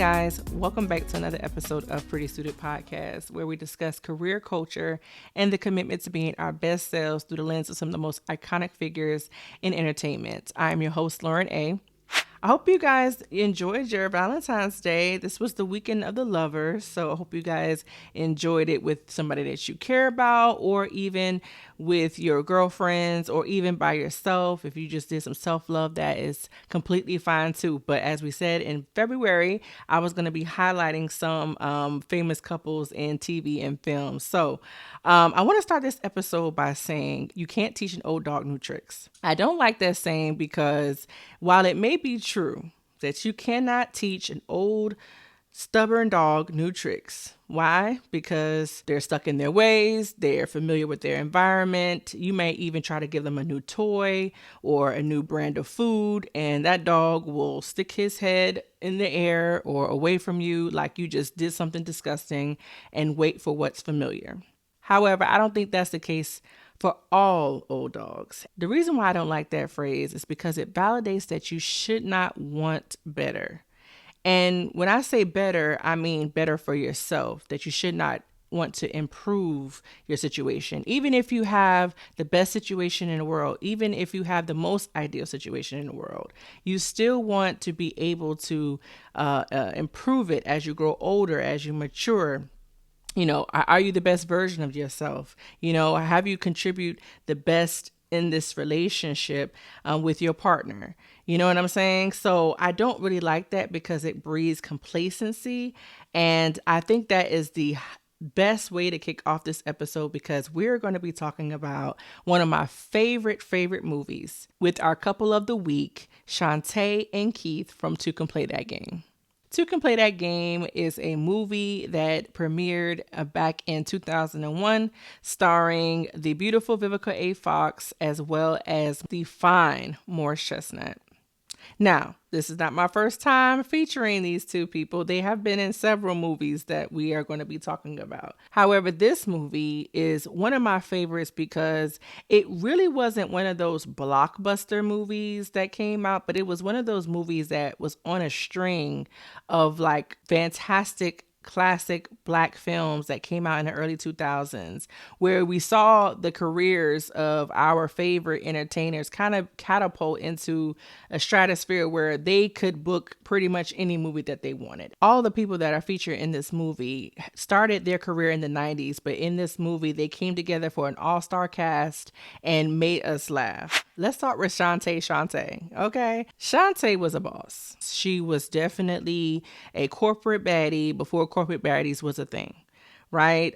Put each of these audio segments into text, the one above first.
guys, welcome back to another episode of Pretty Suited Podcast, where we discuss career culture and the commitment to being our best selves through the lens of some of the most iconic figures in entertainment. I'm your host, Lauren A. I hope you guys enjoyed your Valentine's Day. This was the weekend of the lovers, so I hope you guys enjoyed it with somebody that you care about, or even with your girlfriends, or even by yourself. If you just did some self-love, that is completely fine too. But as we said in February, I was going to be highlighting some famous couples in TV and film. So I want to start this episode by saying you can't teach an old dog new tricks. I don't like that saying because while it may be true that you cannot teach an old stubborn dog new tricks. Why? Because they're stuck in their ways. They're familiar with their environment. You may even try to give them a new toy or a new brand of food, and that dog will stick his head in the air or away from you like you just did something disgusting and wait for what's familiar. However, I don't think that's the case for all old dogs. The reason why I don't like that phrase is because it validates that you should not want better. And when I say better, I mean better for yourself, that you should not want to improve your situation. Even if you have the best situation in the world, even if you have the most ideal situation in the world, you still want to be able to improve it as you grow older, as you mature. You know, are you the best version of yourself? You know, have you contribute the best in this relationship with your partner? You know what I'm saying? So I don't really like that because it breeds complacency. And I think that is the best way to kick off this episode, because we're going to be talking about one of my favorite movies with our couple of the week, Shante and Keith from Two Can Play That Game. Two Can Play That Game is a movie that premiered back in 2001, starring the beautiful Vivica A. Fox as well as the fine Morris Chestnut. Now, this is not my first time featuring these two people. They have been in several movies that we are going to be talking about. However, this movie is one of my favorites because it really wasn't one of those blockbuster movies that came out, but it was one of those movies that was on a string of like fantastic classic Black films that came out in the early 2000s, where we saw the careers of our favorite entertainers kind of catapult into a stratosphere where they could book pretty much any movie that they wanted. All the people that are featured in this movie started their career in the 90s, but in this movie, they came together for an all-star cast and made us laugh. Let's start with Shante. Okay. Shante was a boss. She was definitely a corporate baddie before corporate baddies was a thing, right?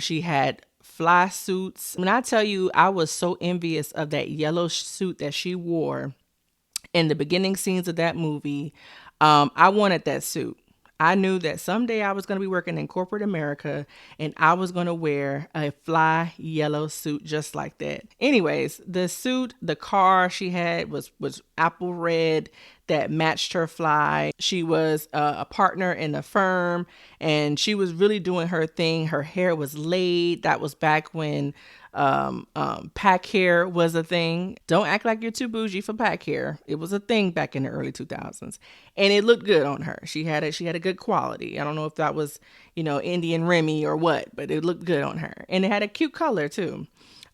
She had fly suits. When I tell you, I was so envious of that yellow suit that she wore in the beginning scenes of that movie. I wanted that suit. I knew that someday I was going to be working in corporate America and I was going to wear a fly yellow suit just like that. Anyways, the suit, the car she had was apple red that matched her fly. She was a partner in the firm and she was really doing her thing. Her hair was laid. That was back when pack hair was a thing. Don't act like you're too bougie for pack hair. It was a thing back in the early 2000s, and it looked good on her. She had a good quality. I don't know if that was, Indian Remy or what, but it looked good on her, and it had a cute color too.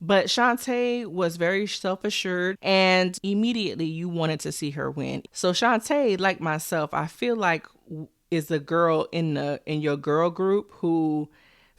But Shante was very self-assured, and immediately you wanted to see her win. So Shante, like myself, I feel like is the girl in your girl group who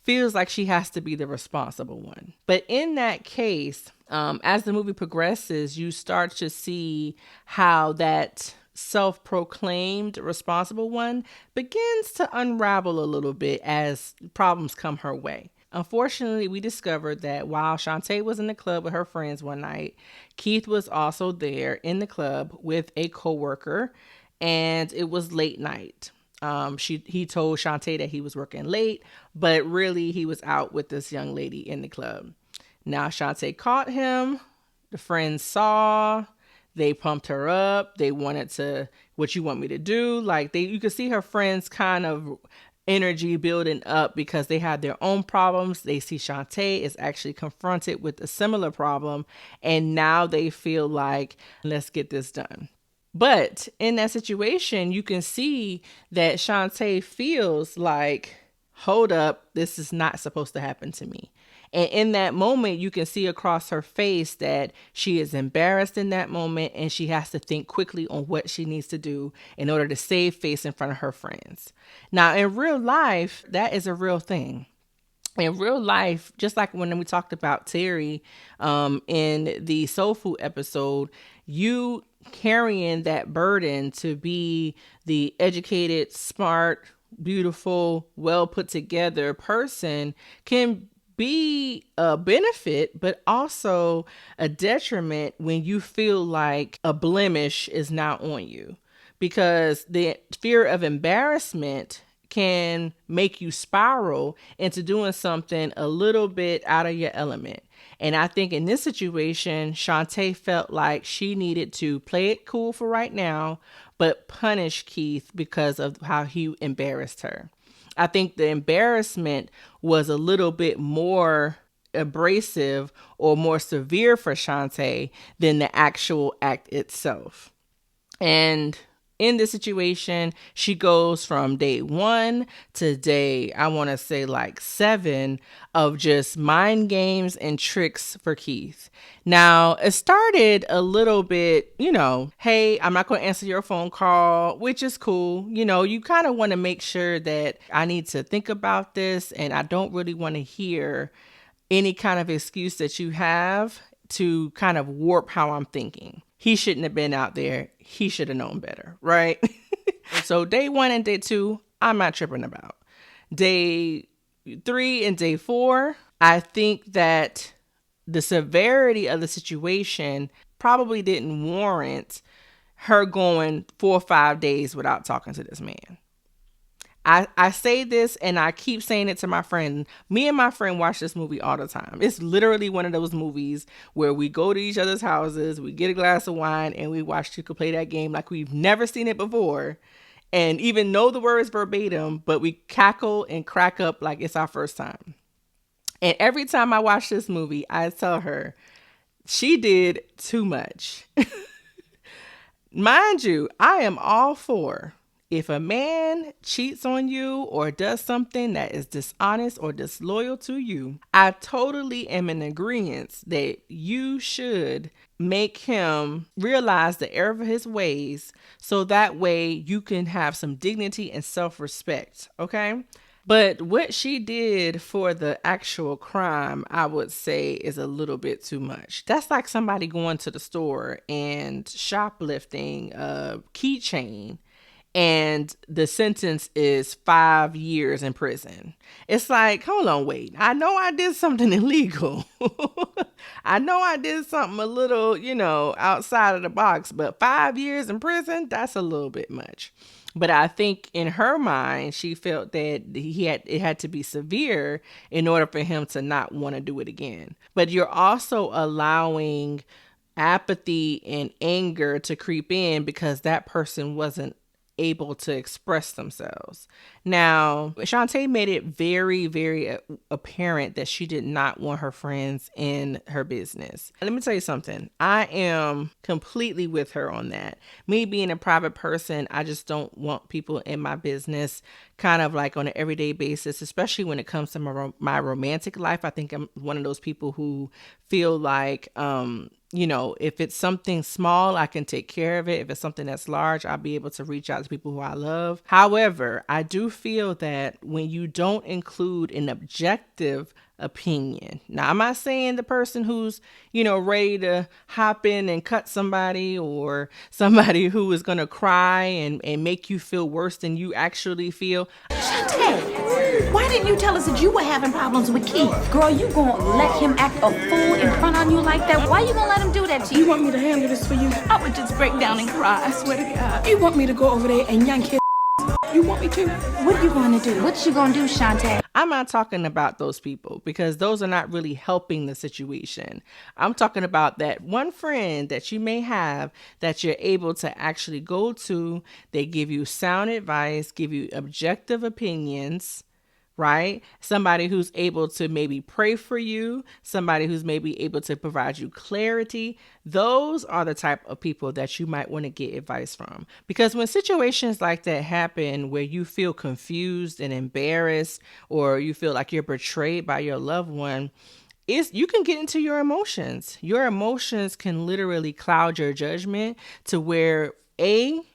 feels like she has to be the responsible one. But in that case, as the movie progresses, you start to see how that self-proclaimed responsible one begins to unravel a little bit as problems come her way. Unfortunately, we discovered that while Shante was in the club with her friends one night, Keith was also there in the club with a coworker, and it was late night. He told Shante that he was working late, but really he was out with this young lady in the club. Now Shante caught him. The friends saw. They pumped her up. They wanted to, what you want me to do? Like you could see her friends kind of energy building up because they had their own problems. They see Shante is actually confronted with a similar problem, and now they feel like, let's get this done. But in that situation, you can see that Shante feels like, hold up, this is not supposed to happen to me. And in that moment, you can see across her face that she is embarrassed in that moment, and she has to think quickly on what she needs to do in order to save face in front of her friends. Now, in real life, that is a real thing. In real life, just like when we talked about Terry in the soul food episode, you carrying that burden to be the educated, smart, beautiful, well put together person can be a benefit, but also a detriment when you feel like a blemish is now on you, because the fear of embarrassment can make you spiral into doing something a little bit out of your element. And I think in this situation, Shante felt like she needed to play it cool for right now, but punish Keith because of how he embarrassed her. I think the embarrassment was a little bit more abrasive or more severe for Shante than the actual act itself. And in this situation, she goes from day 1 to day, I want to say like 7 of just mind games and tricks for Keith. Now, it started a little bit, hey, I'm not going to answer your phone call, which is cool. You kind of want to make sure that I need to think about this, and I don't really want to hear any kind of excuse that you have to kind of warp how I'm thinking. He shouldn't have been out there. He should have known better, right? So day 1 and day 2, I'm not tripping about. Day 3 and day 4, I think that the severity of the situation probably didn't warrant her going 4 or 5 days without talking to this man. I say this and I keep saying it to my friend. Me and my friend watch this movie all the time. It's literally one of those movies where we go to each other's houses, we get a glass of wine, and we watch you play that game like we've never seen it before, and even know the words verbatim, but we cackle and crack up like it's our first time. And every time I watch this movie, I tell her, she did too much. Mind you, I am all for, if a man cheats on you or does something that is dishonest or disloyal to you, I totally am in agreement that you should make him realize the error of his ways, so that way you can have some dignity and self-respect, okay? But what she did for the actual crime, I would say, is a little bit too much. That's like somebody going to the store and shoplifting a keychain, and the sentence is 5 years in prison. It's like, hold on, wait. I know I did something illegal. I know I did something a little, outside of the box, but 5 years in prison, that's a little bit much. But I think in her mind, she felt that it had to be severe in order for him to not want to do it again. But you're also allowing apathy and anger to creep in because that person wasn't able to express themselves. Now, Shante made it very, very apparent that she did not want her friends in her business. Let me tell you something. I am completely with her on that. Me being a private person, I just don't want people in my business kind of like on an everyday basis, especially when it comes to my romantic life. I think I'm one of those people who feel like, if it's something small, I can take care of it. If it's something that's large, I'll be able to reach out to people who I love. However, I do feel that when you don't include an objective opinion. Now, I'm not saying the person who's, ready to hop in and cut somebody, or somebody who is going to cry and make you feel worse than you actually feel. Shante, why didn't you tell us that you were having problems with Keith? Girl, you gonna let him act a fool in front of you like that? Why you gonna let him do that to you? You want me to handle this for you? I would just break down and cry, I swear to God. You want me to go over there and yank his? You want me to? What are you gonna do? What you gonna do, Shante? I'm not talking about those people, because those are not really helping the situation. I'm talking about that one friend that you may have that you're able to actually go to. They give you sound advice, give you objective opinions, right? Somebody who's able to maybe pray for you, somebody who's maybe able to provide you clarity. Those are the type of people that you might want to get advice from. Because when situations like that happen where you feel confused and embarrassed, or you feel like you're betrayed by your loved one, you can get into your emotions. Your emotions can literally cloud your judgment to where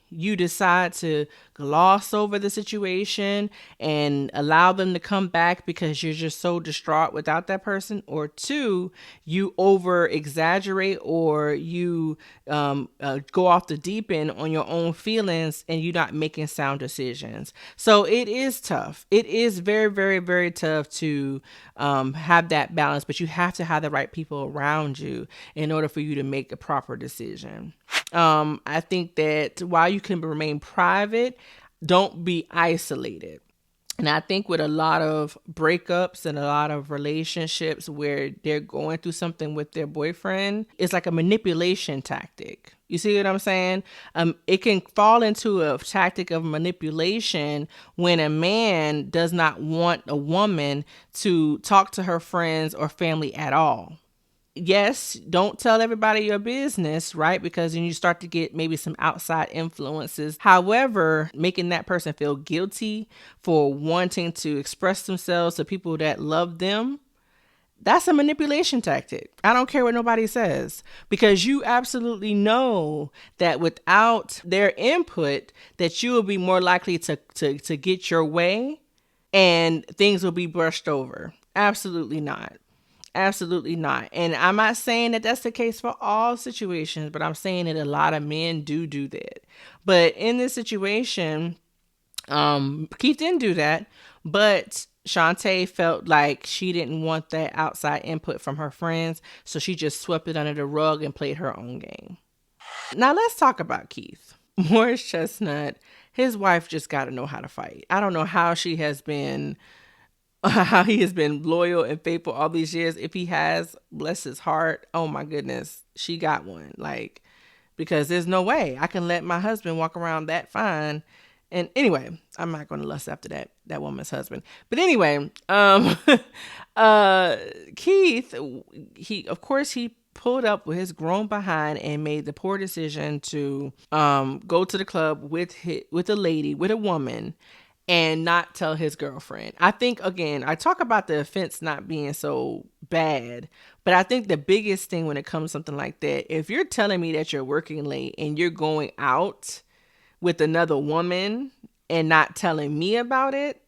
you decide to gloss over the situation and allow them to come back because you're just so distraught without that person, or two, you over exaggerate, or you go off the deep end on your own feelings and you're not making sound decisions. So it is tough. It is very, very, very tough to have that balance, but you have to have the right people around you in order for you to make a proper decision. I think that while you can remain private, don't be isolated. And I think with a lot of breakups and a lot of relationships where they're going through something with their boyfriend, it's like a manipulation tactic. You see what I'm saying? It can fall into a tactic of manipulation when a man does not want a woman to talk to her friends or family at all. Yes, don't tell everybody your business, right? Because then you start to get maybe some outside influences. However, making that person feel guilty for wanting to express themselves to people that love them, that's a manipulation tactic. I don't care what nobody says, because you absolutely know that without their input, that you will be more likely to get your way and things will be brushed over. Absolutely not. Absolutely not. And I'm not saying that that's the case for all situations, but I'm saying that a lot of men do that. But in this situation, Keith didn't do that, but Shante felt like she didn't want that outside input from her friends, so she just swept it under the rug and played her own game. Now let's talk about Keith. Morris Chestnut, his wife just got to know how to fight. I don't know how he has been loyal and faithful all these years. If he has, bless his heart. Oh my goodness, she got one. Like, because there's no way I can let my husband walk around that fine. And anyway, I'm not going to lust after that woman's husband. But anyway, Keith, he pulled up with his grown behind and made the poor decision to go to the club with a woman and not tell his girlfriend. I think, again, I talk about the offense not being so bad, but I think the biggest thing when it comes to something like that, if you're telling me that you're working late and you're going out with another woman and not telling me about it,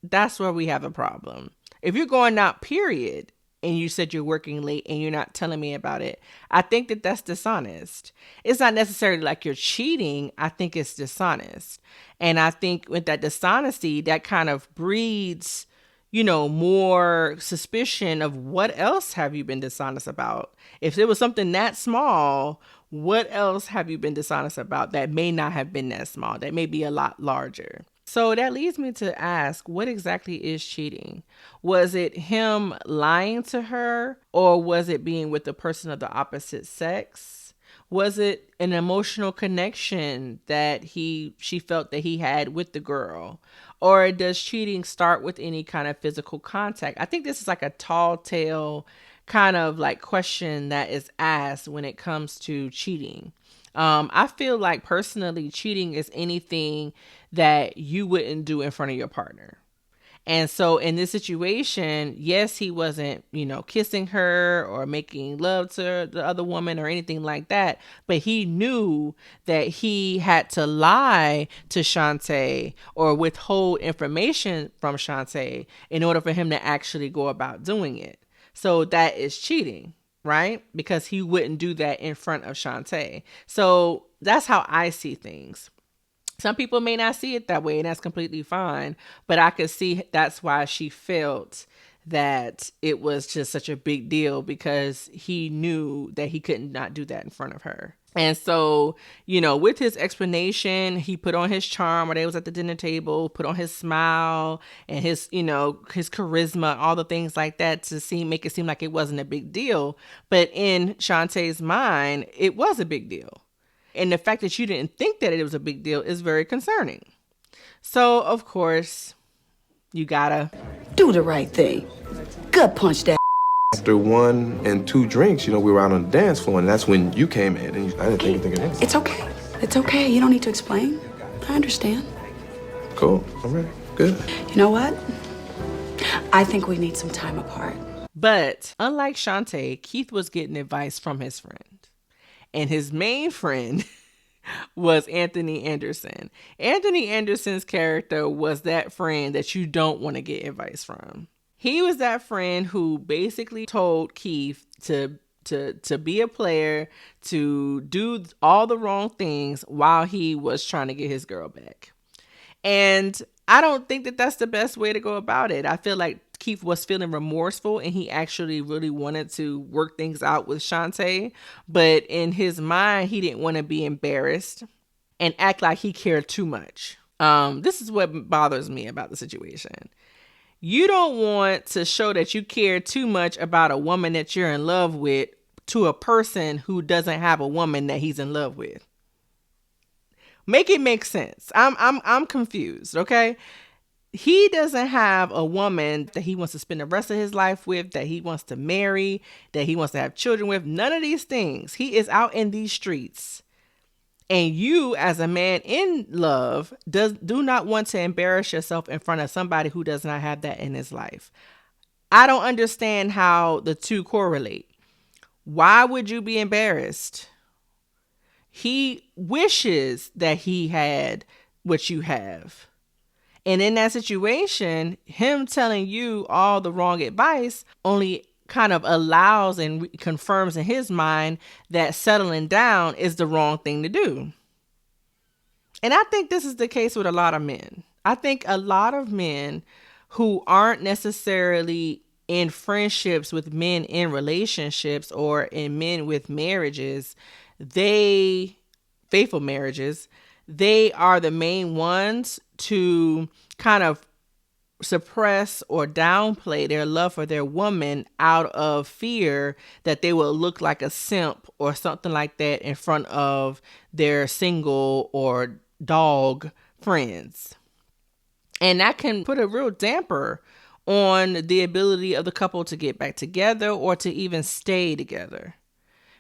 that's where we have a problem. If you're going out, period, and you said you're working late and you're not telling me about it, I think that that's dishonest. It's not necessarily like you're cheating. I think it's dishonest. And I think with that dishonesty, that kind of breeds, more suspicion of what else have you been dishonest about? If it was something that small, what else have you been dishonest about that may not have been that small, that may be a lot larger? So that leads me to ask, what exactly is cheating? Was it him lying to her, or was it being with the person of the opposite sex? Was it an emotional connection that she felt that he had with the girl? Or does cheating start with any kind of physical contact? I think this is like a tall tale kind of like question that is asked when it comes to cheating. I feel like personally cheating is anything that you wouldn't do in front of your partner. And so in this situation, yes, he wasn't, kissing her or making love to the other woman or anything like that. But he knew that he had to lie to Shante or withhold information from Shante in order for him to actually go about doing it. So that is cheating, right? Because he wouldn't do that in front of Shante. So that's how I see things. Some people may not see it that way, and that's completely fine. But I could see that's why she felt that it was just such a big deal, because he knew that he couldn't not do that in front of her. And so, with his explanation, he put on his charm, or they was at the dinner table, put on his smile and his, his charisma, all the things like that to make it seem like it wasn't a big deal. But in Shantae's mind, it was a big deal. And the fact that you didn't think that it was a big deal is very concerning. So, of course, You gotta Do the right thing. Gut punch that. After 1 and 2 drinks, we were out on the dance floor, and that's when you came in, and I didn't think anything of anything. It's okay. It's okay. You don't need to explain. I understand. Cool. All right. Good. You know what? I think we need some time apart. But unlike Shante, Keith was getting advice from his friend. And his main friend was Anthony Anderson. Anthony Anderson's character was that friend that you don't want to get advice from. He was that friend who basically told Keith to be a player, to do all the wrong things while he was trying to get his girl back. And I don't think that that's the best way to go about it. I feel like Keith was feeling remorseful and he actually really wanted to work things out with Shante. But in his mind, he didn't want to be embarrassed and act like he cared too much. This is what bothers me about the situation. You don't want to show that you care too much about a woman that you're in love with to a person who doesn't have a woman that he's in love with. Make it make sense. I'm confused, okay? He doesn't have a woman that he wants to spend the rest of his life with, that he wants to marry, that he wants to have children with. None of these things. He is out in these streets. And you, as a man in love, do not want to embarrass yourself in front of somebody who does not have that in his life. I don't understand how the two correlate. Why would you be embarrassed? He wishes that he had what you have. And in that situation, him telling you all the wrong advice only kind of allows and confirms in his mind that settling down is the wrong thing to do. And I think this is the case with a lot of men. I think a lot of men who aren't necessarily in friendships with men in relationships or in men with marriages, faithful marriages, they are the main ones to kind of suppress or downplay their love for their woman out of fear that they will look like a simp or something like that in front of their single or dog friends. And that can put a real damper on the ability of the couple to get back together or to even stay together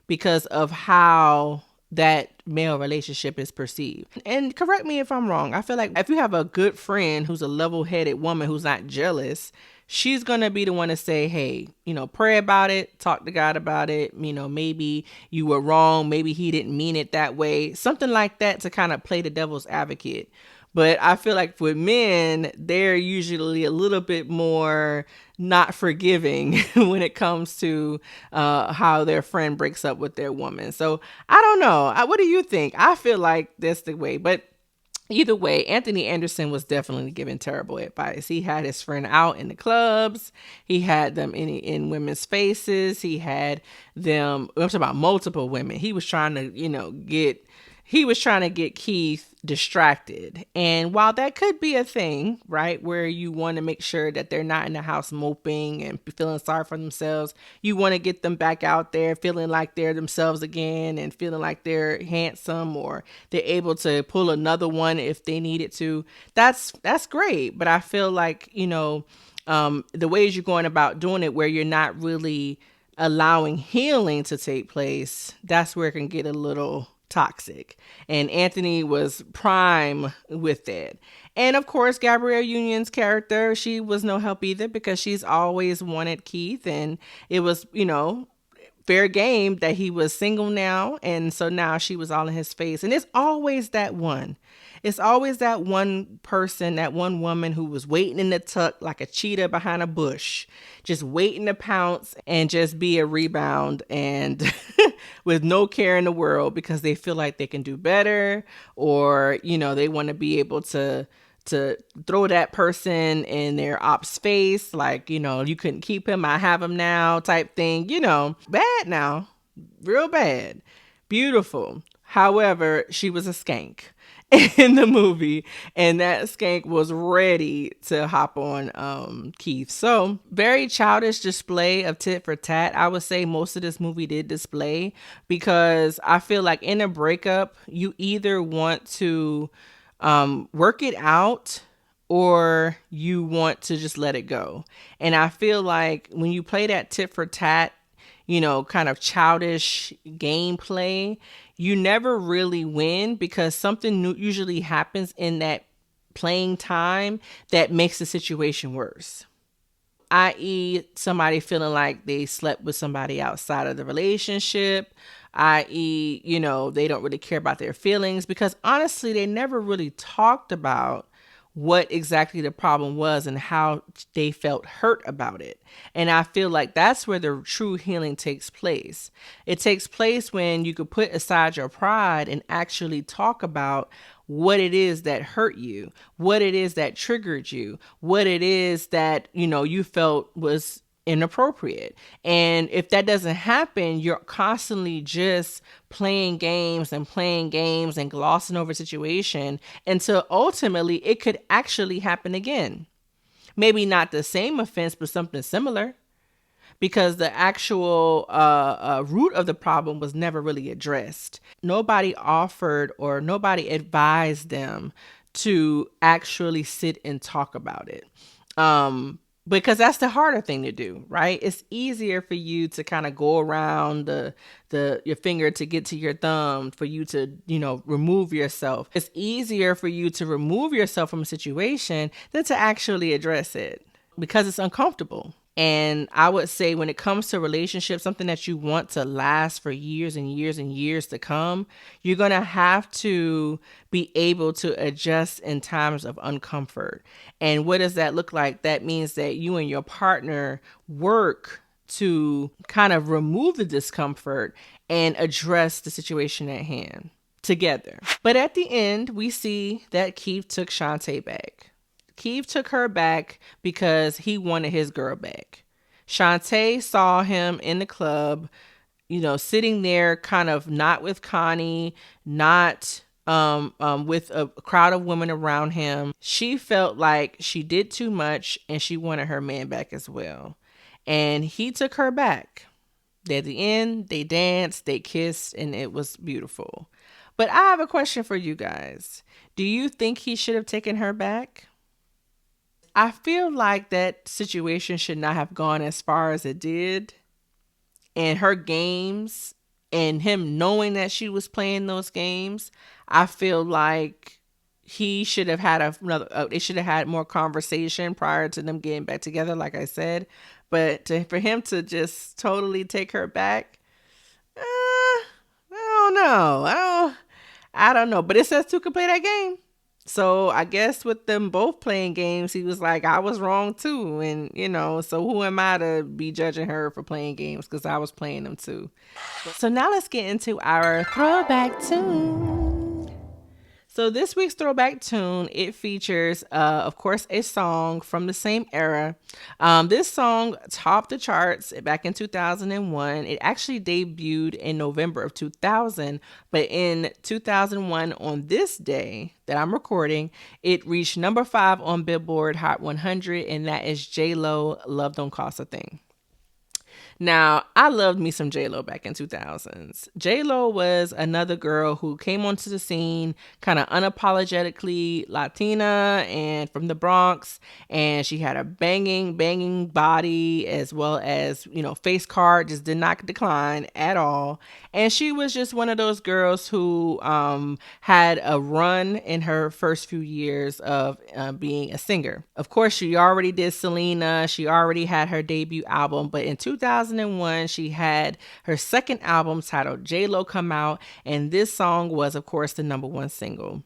because of how that male relationship is perceived. And correct me if I'm wrong. I feel like if you have a good friend who's a level-headed woman who's not jealous, she's going to be the one to say, hey, pray about it, talk to God about it. Maybe you were wrong. Maybe he didn't mean it that way. Something like that to kind of play the devil's advocate. But I feel like with men, they're usually a little bit more not forgiving when it comes to how their friend breaks up with their woman. So I don't know. What do you think? I feel like that's the way. But either way, Anthony Anderson was definitely giving terrible advice. He had his friend out in the clubs. He had them in women's faces. He had them, I'm talking about multiple women. He was trying to, get Keith distracted. And while that could be a thing, right, where you want to make sure that they're not in the house moping and feeling sorry for themselves, you want to get them back out there feeling like they're themselves again and feeling like they're handsome or they're able to pull another one if they needed to. That's great. But I feel like, the ways you're going about doing it where you're not really allowing healing to take place, that's where it can get a little toxic. And Anthony was prime with that. And of course, Gabrielle Union's character, she was no help either because she's always wanted Keith. And it was, fair game that he was single now. And so now she was all in his face. And it's always that one. It's always that one person, that one woman who was waiting in the tuck like a cheetah behind a bush, just waiting to pounce and just be a rebound and with no care in the world because they feel like they can do better or, they want to be able to throw that person in their op's face. Like, you couldn't keep him, I have him now type thing, bad now, real bad, beautiful. However, she was a skank in the movie and that skank was ready to hop on Keith. So very childish display of tit for tat. I would say most of this movie did display because I feel like in a breakup, you either want to work it out or you want to just let it go. And I feel like when you play that tit for tat, kind of childish gameplay, you never really win, because something new usually happens in that playing time that makes the situation worse. I.e., somebody feeling like they slept with somebody outside of the relationship, i.e., they don't really care about their feelings, because honestly, they never really talked about what exactly the problem was and how they felt hurt about it. And I feel like that's where the true healing takes place. It takes place when you could put aside your pride and actually talk about what it is that hurt you, what it is that triggered you, what it is that, you felt was inappropriate. And if that doesn't happen, you're constantly just playing games and glossing over situation until ultimately it could actually happen again. Maybe not the same offense, but something similar, because the actual root of the problem was never really addressed. Nobody offered or nobody advised them to actually sit and talk about it. Because that's the harder thing to do, right? It's easier for you to kind of go around your finger to get to your thumb, for you to, remove yourself. It's easier for you to remove yourself from a situation than to actually address it, because it's uncomfortable. And I would say when it comes to relationships, something that you want to last for years and years and years to come, you're going to have to be able to adjust in times of uncomfort. And what does that look like? That means that you and your partner work to kind of remove the discomfort and address the situation at hand together. But at the end, we see that Keith took Shante back. Keith took her back because he wanted his girl back. Shante saw him in the club, sitting there kind of not with Connie, not with a crowd of women around him. She felt like she did too much and she wanted her man back as well. And he took her back. At the end, they danced, they kissed, and it was beautiful. But I have a question for you guys. Do you think he should have taken her back? I feel like that situation should not have gone as far as it did. And her games and him knowing that she was playing those games, I feel like he should have had they should have had more conversation prior to them getting back together, like I said. But for him to just totally take her back, I don't know. I don't know. But it says two can play that game. So I guess with them both playing games, he was like, I was wrong too. And, so who am I to be judging her for playing games? Because I was playing them too. So now let's get into our throwback tune. So this week's throwback tune, it features, of course, a song from the same era. This song topped the charts back in 2001. It actually debuted in November of 2000, but in 2001, on this day that I'm recording, it reached number 5 on Billboard Hot 100, and that is J-Lo, Love Don't Cost a Thing. Now, I loved me some J-Lo back in 2000s. J-Lo was another girl who came onto the scene kind of unapologetically Latina and from the Bronx. And she had a banging body, as well as, face card just did not decline at all. And she was just one of those girls who had a run in her first few years of being a singer. Of course, she already did Selena. She already had her debut album. But in 2001, she had her second album titled J-Lo come out. And this song was, of course, the number 1 single.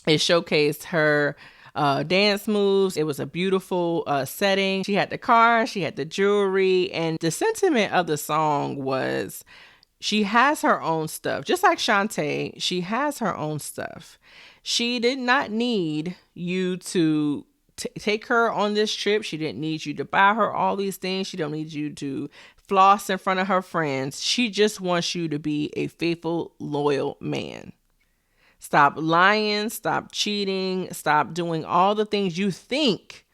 It showcased her dance moves. It was a beautiful setting. She had the car, she had the jewelry, and the sentiment of the song was she has her own stuff. Just like Shante, she has her own stuff. She did not need you to take her on this trip. She didn't need you to buy her all these things. She don't need you to floss in front of her friends. She just wants you to be a faithful, loyal man. Stop lying, stop cheating, stop doing all the things you think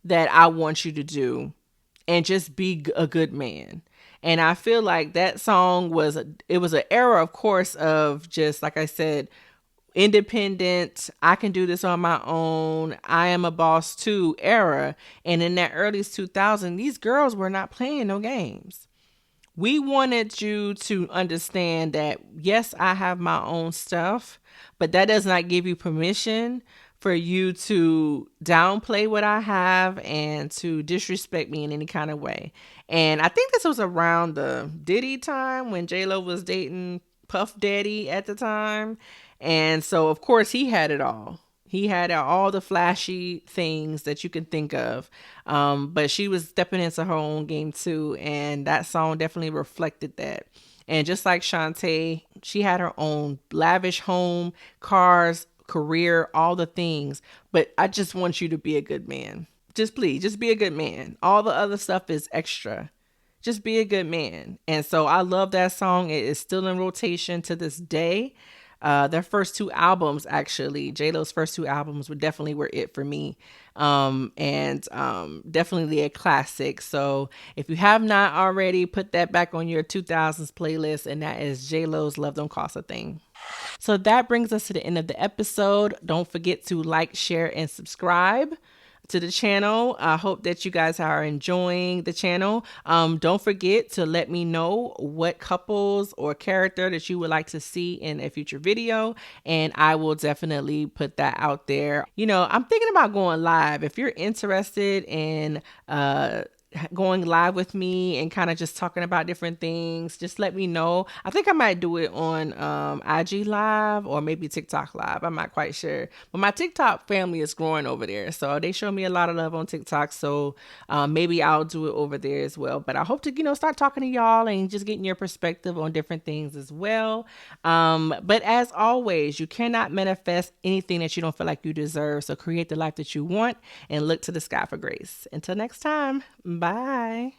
that I want you to do, and just be a good man. And I feel like that song was an era, of course, of just, like I said, independent, I can do this on my own, I am a boss too era. And in that early 2000s, these girls were not playing no games. We wanted you to understand that, yes, I have my own stuff, but that does not give you permission for you to downplay what I have and to disrespect me in any kind of way. And I think this was around the Diddy time when J-Lo was dating Puff Daddy at the time. And so, of course, he had it all. He had all the flashy things that you can think of. But she was stepping into her own game too. And that song definitely reflected that. And just like Shante, she had her own lavish home, cars, career, all the things. But I just want you to be a good man. Just please, just be a good man. All the other stuff is extra. Just be a good man. And so I love that song. It is still in rotation to this day. Their first two albums, actually, J-Lo's first two albums were it for me. And definitely a classic. So if you have not already, put that back on your 2000s playlist, and that is J-Lo's Love Don't Cost a Thing. So that brings us to the end of the episode. Don't forget to like, share, and subscribe to the channel. I hope that you guys are enjoying the channel. Don't forget to let me know what couples or character that you would like to see in a future video, and I will definitely put that out there. You know, I'm thinking about going live. If you're interested in going live with me and kind of just talking about different things, just let me know. I think I might do it on IG live or maybe TikTok live. I'm not quite sure, but my TikTok family is growing over there, so they show me a lot of love on TikTok, so maybe I'll do it over there as well. But I hope to start talking to y'all and just getting your perspective on different things as well. But as always, you cannot manifest anything that you don't feel like you deserve, so create the life that you want and look to the sky for grace. Until next time, bye.